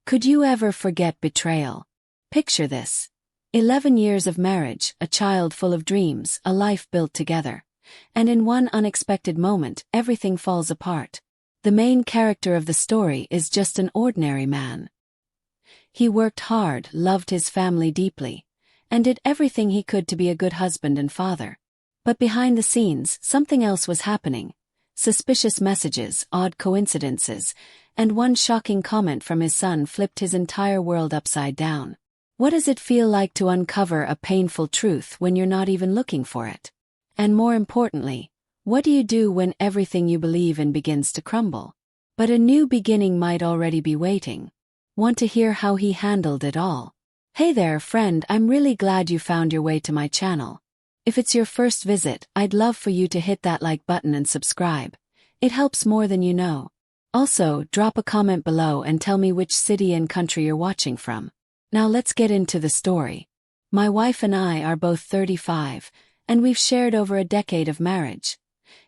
Could you ever forget betrayal? Picture this. 11 years of marriage, a child full of dreams, a life built together. And in one unexpected moment, everything falls apart. The main character of the story is just an ordinary man. He worked hard, loved his family deeply, and did everything he could to be a good husband and father. But behind the scenes, something else was happening. Suspicious messages, odd coincidences, and one shocking comment from his son flipped his entire world upside down. What does it feel like to uncover a painful truth when you're not even looking for it? And more importantly, what do you do when everything you believe in begins to crumble? But a new beginning might already be waiting. Want to hear how he handled it all? Hey there, friend, I'm really glad you found your way to my channel. If it's your first visit, I'd love for you to hit that like button and subscribe. It helps more than you know. Also, drop a comment below and tell me which city and country you're watching from. Now let's get into the story. My wife and I are both 35, and we've shared over a decade of marriage.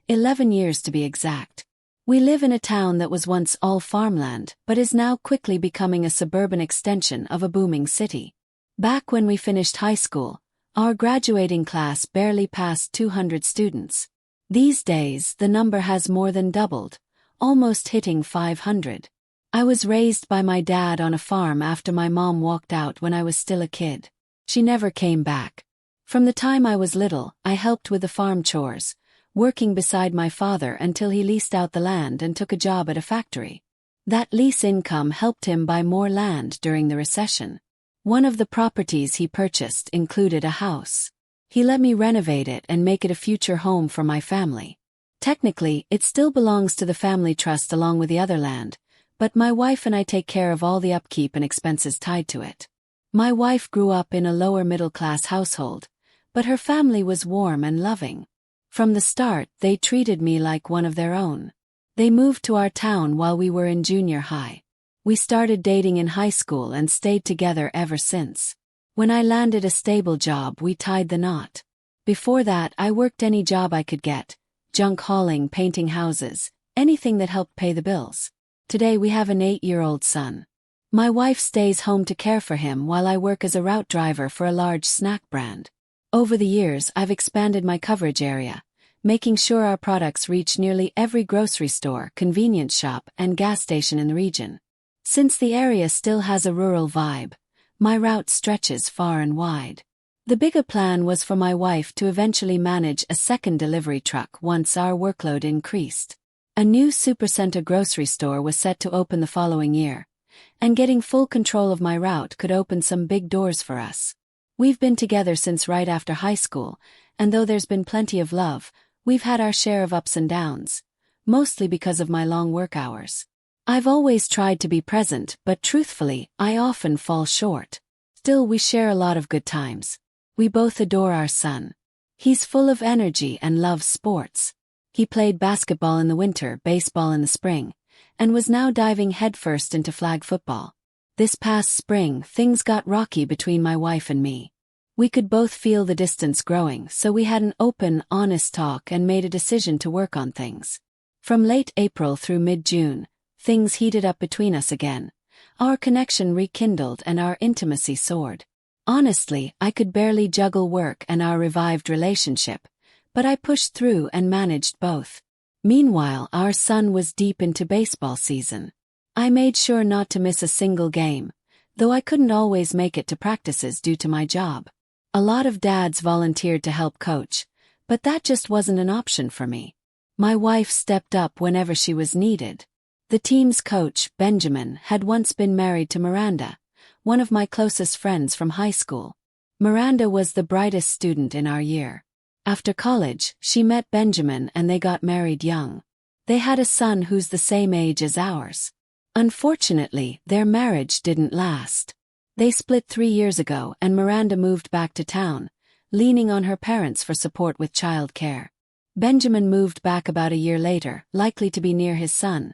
11 years to be exact. We live in a town that was once all farmland, but is now quickly becoming a suburban extension of a booming city. Back when we finished high school, our graduating class barely passed 200 students. These days, the number has more than doubled, almost hitting 500. I was raised by my dad on a farm after my mom walked out when I was still a kid. She never came back. From the time I was little, I helped with the farm chores, working beside my father until he leased out the land and took a job at a factory. That lease income helped him buy more land during the recession. One of the properties he purchased included a house. He let me renovate it and make it a future home for my family. Technically, it still belongs to the family trust along with the other land, but my wife and I take care of all the upkeep and expenses tied to it. My wife grew up in a lower middle-class household, but her family was warm and loving. From the start, they treated me like one of their own. They moved to our town while we were in junior high. We started dating in high school and stayed together ever since. When I landed a stable job, we tied the knot. Before that, I worked any job I could get, junk hauling, painting houses, anything that helped pay the bills. Today we have an 8-year-old son. My wife stays home to care for him while I work as a route driver for a large snack brand. Over the years, I've expanded my coverage area, making sure our products reach nearly every grocery store, convenience shop, and gas station in the region. Since the area still has a rural vibe, my route stretches far and wide. The bigger plan was for my wife to eventually manage a second delivery truck once our workload increased. A new supercenter grocery store was set to open the following year, and getting full control of my route could open some big doors for us. We've been together since right after high school, and though there's been plenty of love, we've had our share of ups and downs, mostly because of my long work hours. I've always tried to be present, but truthfully, I often fall short. Still, we share a lot of good times. We both adore our son. He's full of energy and loves sports. He played basketball in the winter, baseball in the spring, and was now diving headfirst into flag football. This past spring, things got rocky between my wife and me. We could both feel the distance growing, so we had an open, honest talk and made a decision to work on things. From late April through mid-June, things heated up between us again. Our connection rekindled and our intimacy soared. Honestly, I could barely juggle work and our revived relationship, but I pushed through and managed both. Meanwhile, our son was deep into baseball season. I made sure not to miss a single game, though I couldn't always make it to practices due to my job. A lot of dads volunteered to help coach, but that just wasn't an option for me. My wife stepped up whenever she was needed. The team's coach, Benjamin, had once been married to Miranda, one of my closest friends from high school. Miranda was the brightest student in our year. After college, she met Benjamin and they got married young. They had a son who's the same age as ours. Unfortunately, their marriage didn't last. They split 3 years ago and Miranda moved back to town, leaning on her parents for support with child care. Benjamin moved back about a year later, likely to be near his son,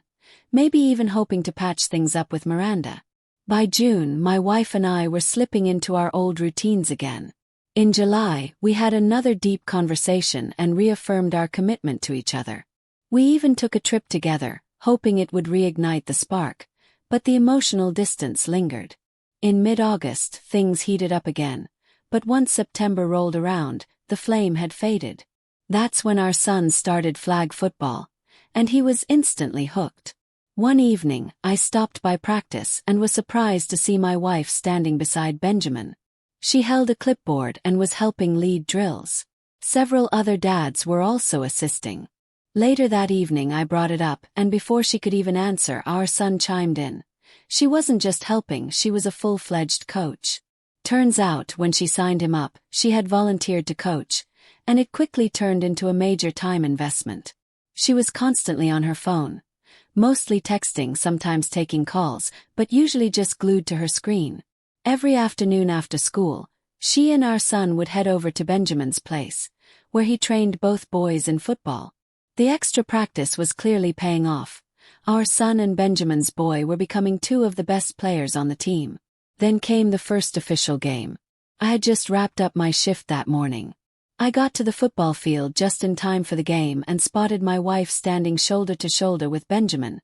maybe even hoping to patch things up with Miranda. By June, my wife and I were slipping into our old routines again. In July, we had another deep conversation and reaffirmed our commitment to each other. We even took a trip together, hoping it would reignite the spark, But the emotional distance lingered. In mid-August, things heated up again, but once September rolled around, the flame had faded. That's when our son started flag football, and he was instantly hooked. One evening, I stopped by practice and was surprised to see my wife standing beside Benjamin. She held a clipboard and was helping lead drills. Several other dads were also assisting. Later that evening I brought it up, and before she could even answer, our son chimed in. She wasn't just helping, she was a full-fledged coach. Turns out, when she signed him up, she had volunteered to coach, and it quickly turned into a major time investment. She was constantly on her phone, mostly texting, sometimes taking calls, but usually just glued to her screen. Every afternoon after school, she and our son would head over to Benjamin's place, where he trained both boys in football. The extra practice was clearly paying off. Our son and Benjamin's boy were becoming two of the best players on the team. Then came the first official game. I had just wrapped up my shift that morning. I got to the football field just in time for the game and spotted my wife standing shoulder to shoulder with Benjamin,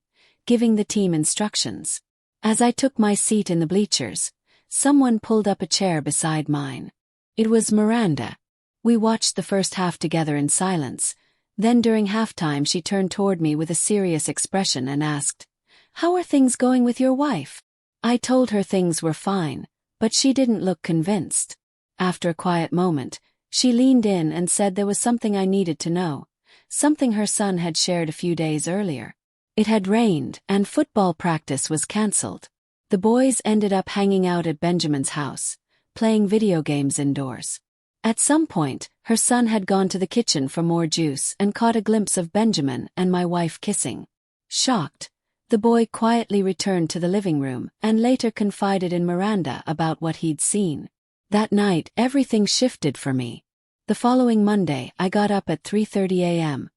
giving the team instructions. As I took my seat in the bleachers, someone pulled up a chair beside mine. It was Miranda. We watched the first half together in silence. Then during halftime she turned toward me with a serious expression and asked, "How are things going with your wife?" I told her things were fine, but she didn't look convinced. After a quiet moment, she leaned in and said there was something I needed to know, something her son had shared a few days earlier. It had rained, and football practice was cancelled. The boys ended up hanging out at Benjamin's house, playing video games indoors. At some point, her son had gone to the kitchen for more juice and caught a glimpse of Benjamin and my wife kissing. Shocked, the boy quietly returned to the living room and later confided in Miranda about what he'd seen. That night, everything shifted for me. The following Monday, I got up at 3:30 a.m.,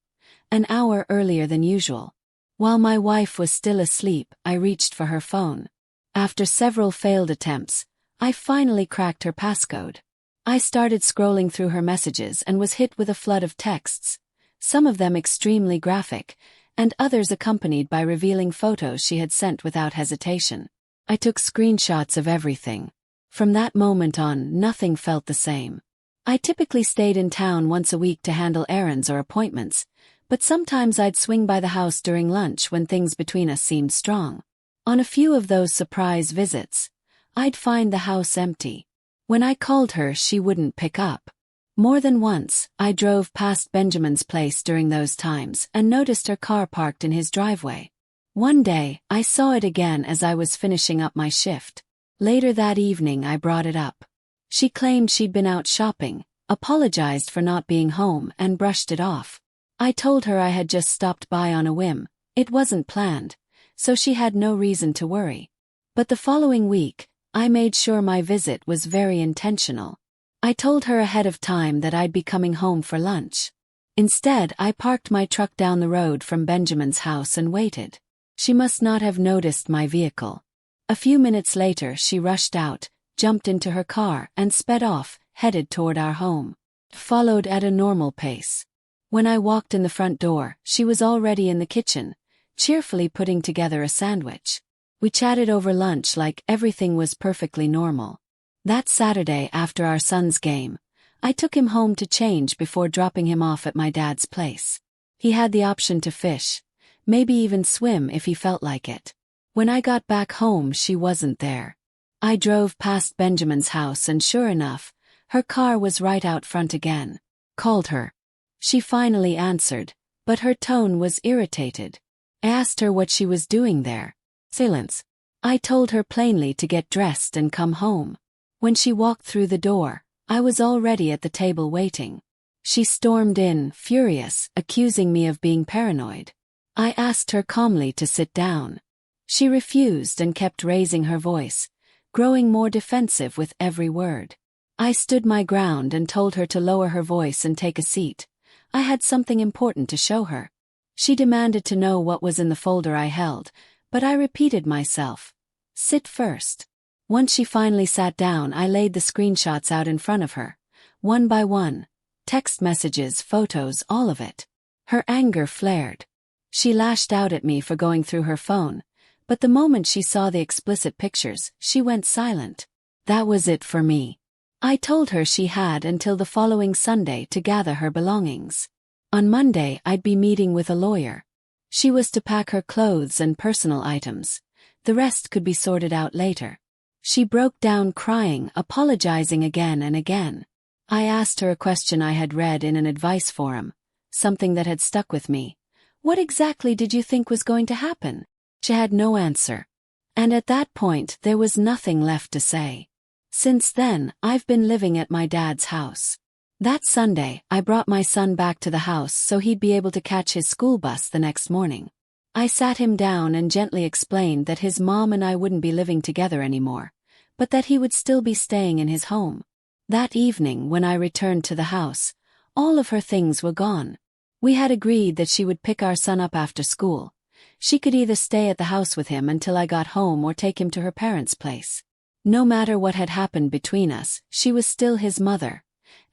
an hour earlier than usual. While my wife was still asleep, I reached for her phone. After several failed attempts, I finally cracked her passcode. I started scrolling through her messages and was hit with a flood of texts, some of them extremely graphic, and others accompanied by revealing photos she had sent without hesitation. I took screenshots of everything. From that moment on, nothing felt the same. I typically stayed in town once a week to handle errands or appointments, but sometimes I'd swing by the house during lunch when things between us seemed strong. On a few of those surprise visits, I'd find the house empty. When I called her, she wouldn't pick up. More than once, I drove past Benjamin's place during those times and noticed her car parked in his driveway. One day, I saw it again as I was finishing up my shift. Later that evening, I brought it up. She claimed she'd been out shopping, apologized for not being home, and brushed it off. I told her I had just stopped by on a whim. It wasn't planned, so she had no reason to worry. But the following week, I made sure my visit was very intentional. I told her ahead of time that I'd be coming home for lunch. Instead, I parked my truck down the road from Benjamin's house and waited. She must not have noticed my vehicle. A few minutes later, she rushed out, jumped into her car, and sped off, headed toward our home. Followed at a normal pace. When I walked in the front door, she was already in the kitchen, cheerfully putting together a sandwich. We chatted over lunch like everything was perfectly normal. That Saturday after our son's game, I took him home to change before dropping him off at my dad's place. He had the option to fish, maybe even swim if he felt like it. When I got back home, she wasn't there. I drove past Benjamin's house and sure enough, her car was right out front again. Called her. She finally answered, but her tone was irritated. I asked her what she was doing there. Silence. I told her plainly to get dressed and come home. When she walked through the door, I was already at the table waiting. She stormed in, furious, accusing me of being paranoid. I asked her calmly to sit down. She refused and kept raising her voice, growing more defensive with every word. I stood my ground and told her to lower her voice and take a seat. I had something important to show her. She demanded to know what was in the folder I held, but I repeated myself. Sit first. Once she finally sat down, I laid the screenshots out in front of her, one by one. Text messages, photos, all of it. Her anger flared. She lashed out at me for going through her phone, But the moment she saw the explicit pictures, she went silent. That was it for me. I told her she had until the following Sunday to gather her belongings. On Monday I'd be meeting with a lawyer. She was to pack her clothes and personal items. The rest could be sorted out later. She broke down crying, apologizing again and again. I asked her a question I had read in an advice forum, something that had stuck with me. What exactly did you think was going to happen? She had no answer. And at that point there was nothing left to say. Since then, I've been living at my dad's house. That Sunday, I brought my son back to the house so he'd be able to catch his school bus the next morning. I sat him down and gently explained that his mom and I wouldn't be living together anymore, but that he would still be staying in his home. That evening, when I returned to the house, all of her things were gone. We had agreed that she would pick our son up after school. She could either stay at the house with him until I got home or take him to her parents' place. No matter what had happened between us, she was still his mother,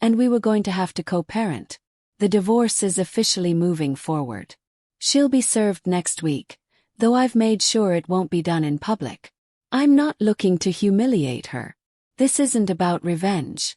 and we were going to have to co-parent. The divorce is officially moving forward. She'll be served next week, though I've made sure it won't be done in public. I'm not looking to humiliate her. This isn't about revenge.